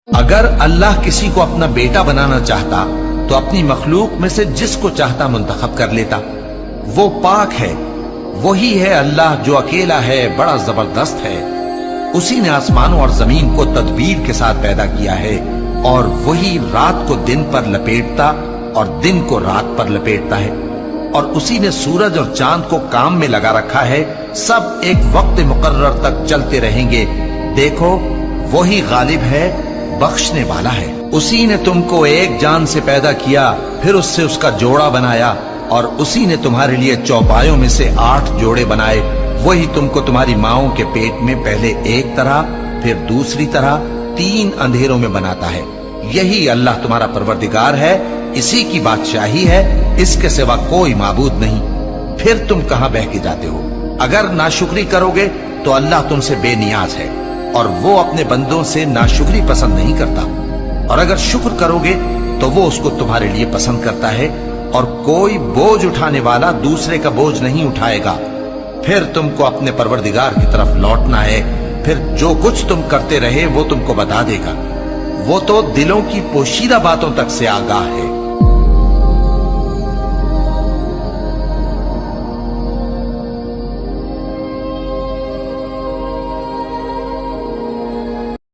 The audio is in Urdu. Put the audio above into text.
اگر اللہ کسی کو اپنا بیٹا بنانا چاہتا تو اپنی مخلوق میں سے جس کو چاہتا منتخب کر لیتا۔ وہ پاک ہے، وہی ہے اللہ جو اکیلا ہے، بڑا زبردست ہے۔ اسی نے آسمانوں اور زمین کو تدبیر کے ساتھ پیدا کیا ہے، اور وہی رات کو دن پر لپیٹتا اور دن کو رات پر لپیٹتا ہے، اور اسی نے سورج اور چاند کو کام میں لگا رکھا ہے، سب ایک وقت مقرر تک چلتے رہیں گے۔ دیکھو وہی غالب ہے، بخشنے والا ہے۔ اسی نے تم کو ایک جان سے پیدا کیا، پھر اس سے اس کا جوڑا بنایا، اور اسی نے تمہارے لیے چوپایوں میں سے 8 جوڑے بنائے۔ وہی تم کو تمہاری ماؤں کے پیٹ میں پہلے ایک طرح، پھر دوسری طرح 3 اندھیروں میں بناتا ہے۔ یہی اللہ تمہارا پروردگار ہے، اسی کی بادشاہی ہے، اس کے سوا کوئی معبود نہیں۔ پھر تم کہاں بہہ کے جاتے ہو؟ اگر ناشکری کرو گے تو اللہ تم سے بے نیاز ہے، اور وہ اپنے بندوں سے ناشکری پسند نہیں کرتا، اور اگر شکر کرو گے تو وہ اس کو تمہارے لیے پسند کرتا ہے، اور کوئی بوجھ اٹھانے والا دوسرے کا بوجھ نہیں اٹھائے گا۔ پھر تم کو اپنے پروردگار کی طرف لوٹنا ہے، پھر جو کچھ تم کرتے رہے وہ تم کو بتا دے گا۔ وہ تو دلوں کی پوشیدہ باتوں تک سے آگاہ ہے۔